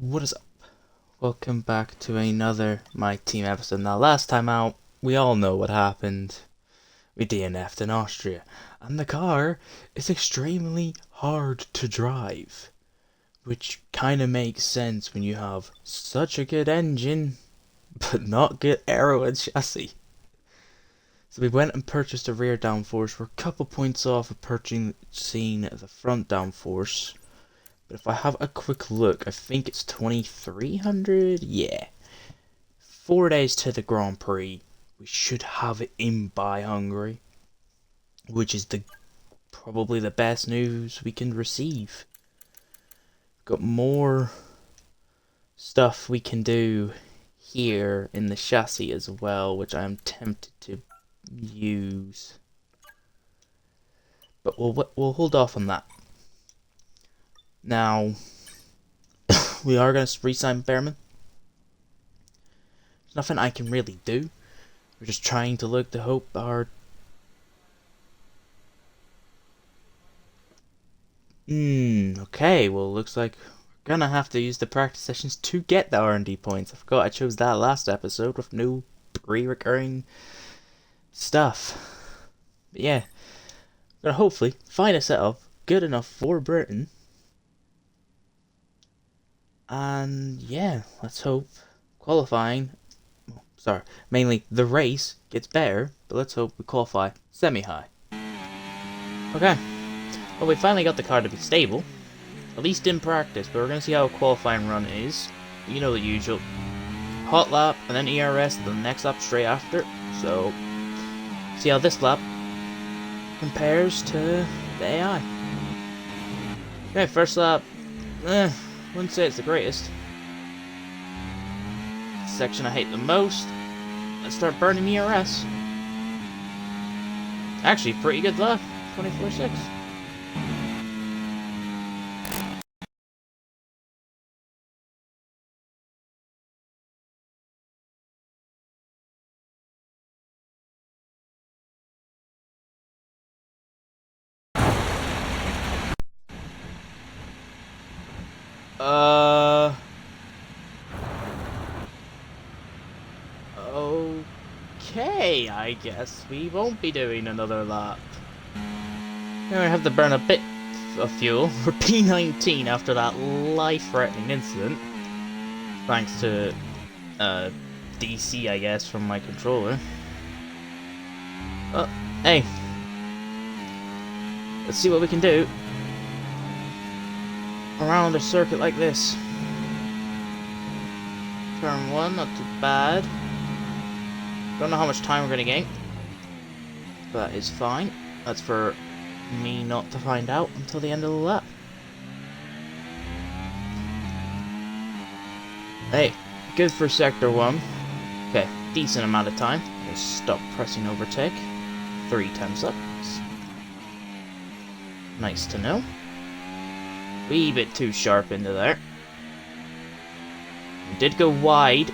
What is up? Welcome back to another My Team episode. Now, last time out, we all know what happened. We DNF'd in Austria, and the car is extremely hard to drive, which kind of makes sense when you have such a good engine, but not good aero and chassis. So we went and purchased a rear downforce. We're a couple points off of purchasing the front downforce. But if I have a quick look, I think it's 2300. Yeah. 4 days to the Grand Prix. We should have it in by Hungary, which is probably the best news we can receive. Got more stuff we can do here in the chassis as well, which I am tempted to use. But we'll hold off on that. Now, we are going to re-sign Behrman. There's nothing I can really do. We're just trying to look to hope our... okay, well, looks like we're gonna have to use the practice sessions to get the R&D points. I forgot I chose that last episode with new pre-recurring stuff. But yeah, we're gonna hopefully find a setup good enough for Britain. And yeah, let's hope qualifying... sorry, mainly the race gets better, but let's hope we qualify semi-high. Okay, well, we finally got the car to be stable, at least in practice, but we're going to see how a qualifying run is. You know the usual. Hot lap, and then ERS, the next lap straight after. So, see how this lap compares to the AI. Okay, first lap, wouldn't say it's the greatest. Section I hate the most. Let's start burning ERS. Actually, pretty good lap, 24.6. Okay, I guess we won't be doing another lap. Now I have to burn a bit of fuel for P19 after that life-threatening incident. Thanks to, DC, I guess, from my controller. Well, hey. Let's see what we can do around a circuit like this. Turn 1, not too bad. Don't know how much time we're gonna gain. But that is fine. That's for me not to find out until the end of the lap. Hey, good for sector 1. Okay, decent amount of time. Just stop pressing overtake. 3 times up. Nice to know. Wee bit too sharp into there. We did go wide.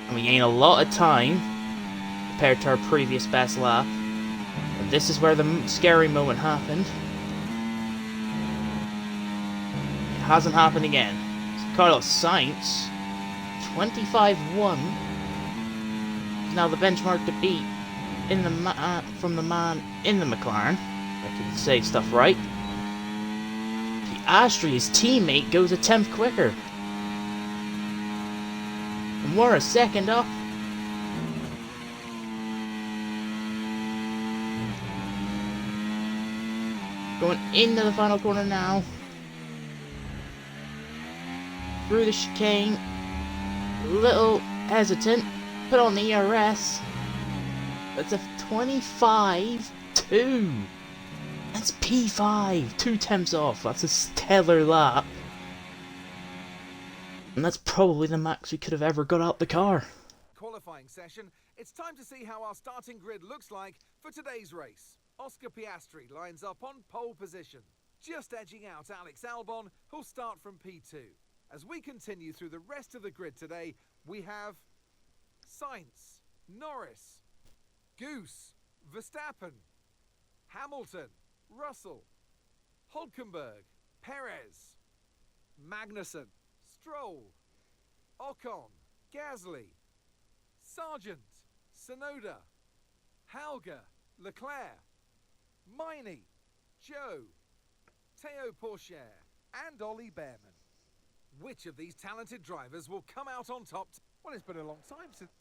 And we gain a lot of time compared to our previous best lap. And this is where the scary moment happened. It hasn't happened again. So Carlos Sainz, 25-1, is now the benchmark to beat in the from the man in the McLaren. If I can say stuff right. Piastri, his teammate, goes a tenth quicker. And we're a second up. Going into the final corner now. Through the chicane. A little hesitant. Put on the ERS. That's a 25-2. That's P5. 2 tenths off. That's a stellar lap. And that's probably the max we could have ever got out the car. Qualifying session, it's time to see how our starting grid looks like for today's race. Oscar Piastri lines up on pole position, just edging out Alex Albon, who'll start from P2. As we continue through the rest of the grid today, we have Sainz, Norris, Goose, Verstappen, Hamilton, Russell, Hulkenberg, Perez, Magnussen, Stroll, Ocon, Gasly, Sargent, Sonoda, Hauger, Leclerc, Miney, Joe, Teo Pourchaire, and Ollie Behrman. Which of these talented drivers will come out on top? Well, it's been a long time since...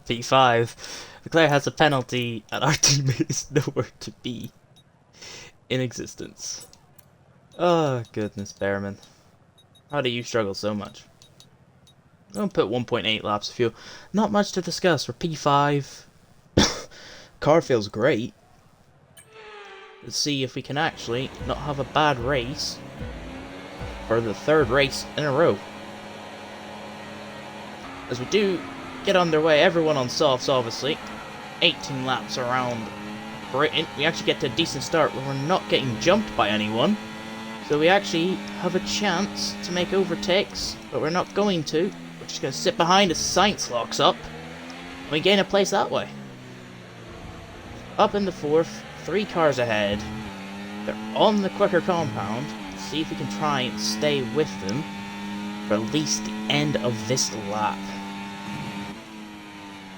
P5. Leclerc has a penalty, and our teammate is nowhere to be in existence. Oh, goodness, Behrman. How do you struggle so much? I'll put 1.8 laps of fuel. Not much to discuss. We're P5. Car feels great. Let's see if we can actually not have a bad race for the third race in a row. As we do get underway, everyone on softs obviously. 18 laps around Britain. We actually get to a decent start where we're not getting jumped by anyone. So we actually have a chance to make overtakes, but we're not going to. We're just going to sit behind as Sainz locks up. And we gain a place that way. Up in the fourth, 3 cars ahead. They're on the quicker compound. Let's see if we can try and stay with them for at least the end of this lap.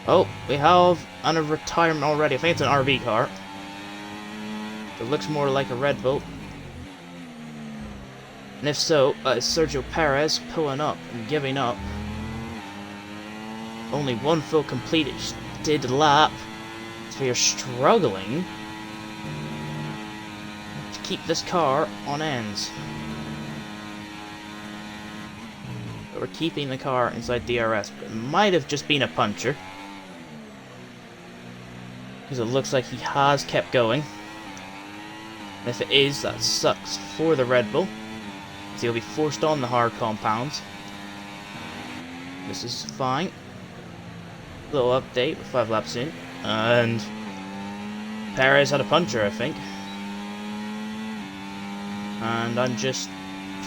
Oh, we have a retirement already. I think it's an RB car. It looks more like a Red Bull. And if so, it's Sergio Perez pulling up and giving up. Only one full completed lap. So we are struggling to keep this car on ends. But we're keeping the car inside DRS, but it might have just been a puncher. Because it looks like he has kept going. And if it is, that sucks for the Red Bull. So he'll be forced on the hard compounds. This is fine. Little update, we're 5 laps in. And Perez had a puncher, I think. And I'm just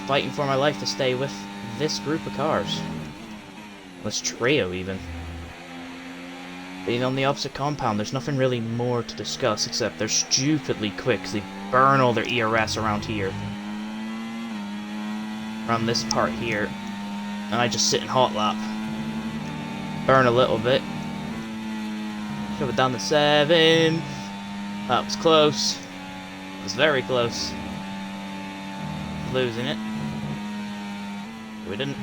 fighting for my life to stay with this group of cars. This trio, even. Being on the opposite compound, there's nothing really more to discuss except they're stupidly quick because they burn all their ERS around here. Around this part here. And I just sit in hot lap. Burn a little bit. Shove it down to 7th. That was close. It was very close. Losing it. We didn't.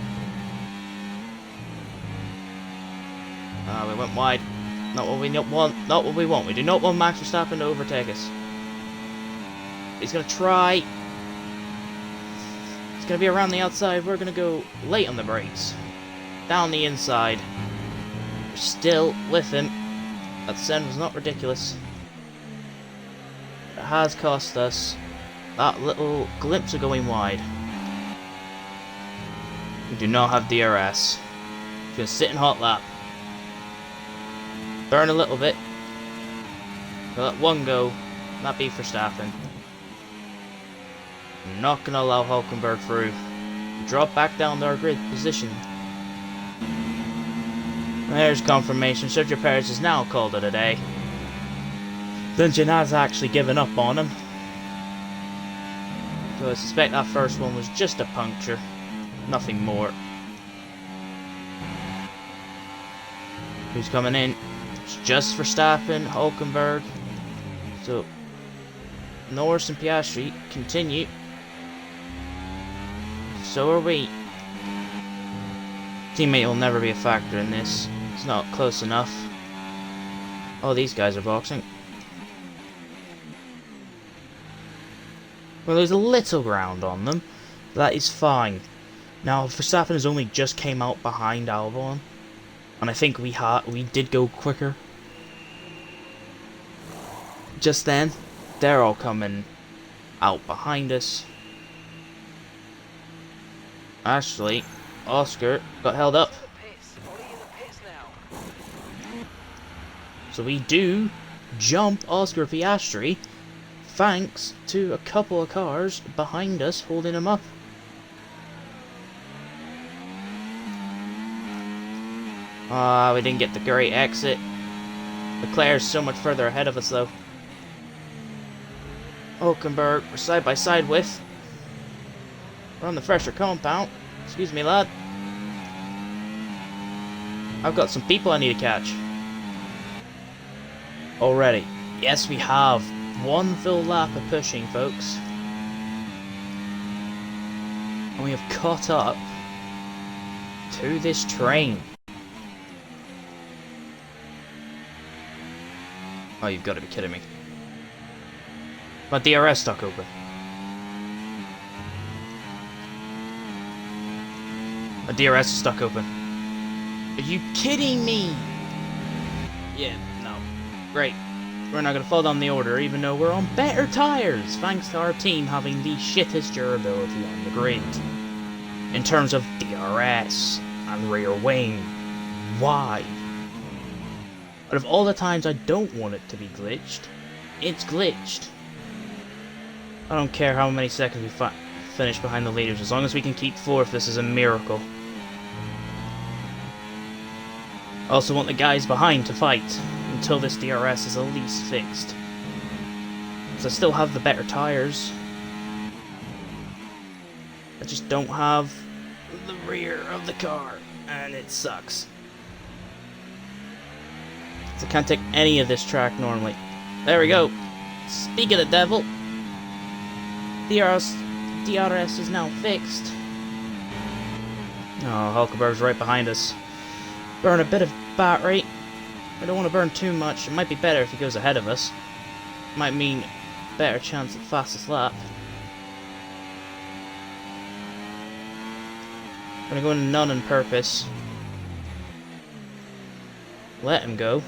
We went wide. Not what we want. Not what we want. We do not want Max Verstappen to overtake us. He's gonna try. It's gonna be around the outside. We're gonna go late on the brakes. Down the inside. We're still with him. That send was not ridiculous. It has cost us that little glimpse of going wide. We do not have DRS. We're gonna sit in hot lap. Burn a little bit. We'll let one go. Not be Verstappen. I'm not gonna allow Hulkenberg through. Drop back down to our grid position. There's confirmation. Sergio Perez has now called it a day. Dungeon has actually given up on him. So I suspect that first one was just a puncture. Nothing more. Who's coming in? It's just Verstappen, Hulkenberg. So Norris and Piastri continue. So are we. Teammate will never be a factor in this. It's not close enough. Oh, these guys are boxing. Well, there's a little ground on them. That is fine. Now, Verstappen has only just came out behind Albon. And I think we did go quicker. Just then, they're all coming out behind us. Actually, Oscar got held up. So we do jump Oscar Piastri thanks to a couple of cars behind us holding him up. We didn't get the great exit. Leclerc's so much further ahead of us though. Hulkenberg we're side by side with. We're on the fresher compound. Excuse me, lad. I've got some people I need to catch. Already. Yes, we have. One full lap of pushing, folks. And we have caught up to this train. Oh, you've got to be kidding me. My DRS stuck open. My DRS is stuck open. Are you kidding me? Yeah, no. Great. We're not going to fall down the order even though we're on better tyres, thanks to our team having the shittest durability on the grid. In terms of DRS and rear wing. Why? Out of all the times I don't want it to be glitched, it's glitched. I don't care how many seconds we finish behind the leaders, as long as we can keep fourth, this is a miracle. I also want the guys behind to fight until this DRS is at least fixed. Because I still have the better tyres. I just don't have the rear of the car, and it sucks. So I can't take any of this track normally. There we go. Speak of the devil. DRS is now fixed. Oh, Hulkenberg's right behind us. Burn a bit of battery. I don't want to burn too much. It might be better if he goes ahead of us. Might mean better chance at fastest lap. I'm gonna go into none on purpose. Let him go.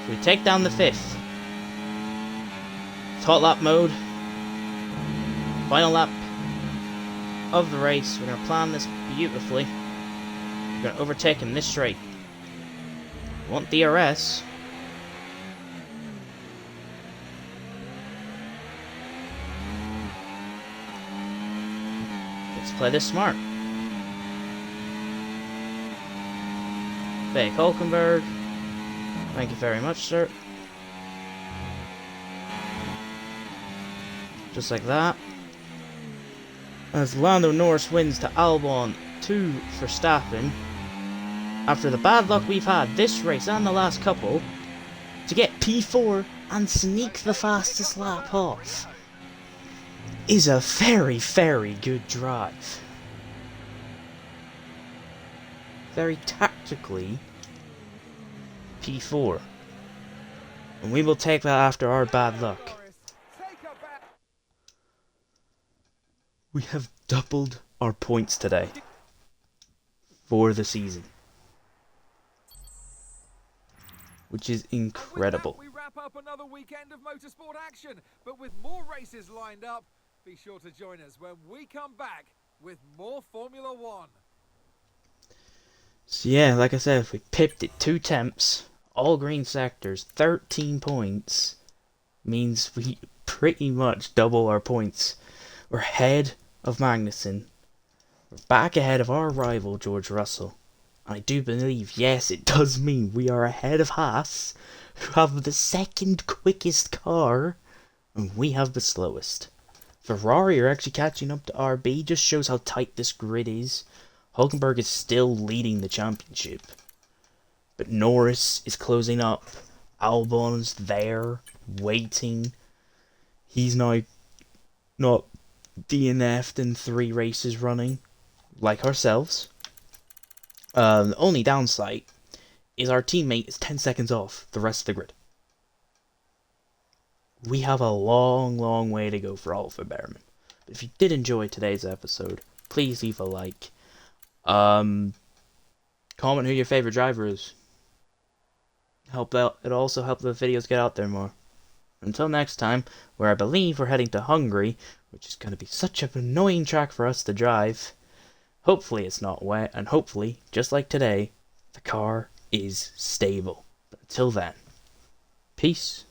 So we take down the fifth. It's hot lap mode. Final lap of the race. We're going to plan this beautifully. We're going to overtake him this straight. We want DRS. Let's play this smart. Fake Hulkenberg. Thank you very much, sir. Just like that. As Lando Norris wins to Albon, 2 for Verstappen. After the bad luck we've had this race and the last couple, to get P4 and sneak the fastest lap off is a very, very good drive. Very tactically, P4. And we will take that after our bad luck. We have doubled our points today for the season, which is incredible. We wrap up another weekend of motorsport action, but with more races lined up. Be sure to join us when we come back with more Formula One. So yeah, like I said, if we pipped it 2 temps, all green sectors, 13 points, means we pretty much double our points. We're ahead of Magnussen. We're back ahead of our rival, George Russell. And I do believe, yes, it does mean we are ahead of Haas, who have the second quickest car, and we have the slowest. Ferrari are actually catching up to RB, just shows how tight this grid is. Hulkenberg is still leading the championship. But Norris is closing up. Albon's there, waiting. He's now not DNF'd in 3 races running, like ourselves. The only downside is our teammate is 10 seconds off the rest of the grid. We have a long, long way to go for Oliver Behrman. But if you did enjoy today's episode, please leave a like. Comment who your favorite driver is. Help out. It'll also help the videos get out there more. Until next time, where I believe we're heading to Hungary, which is going to be such an annoying track for us to drive. Hopefully it's not wet, and hopefully, just like today, the car is stable. But until then, peace.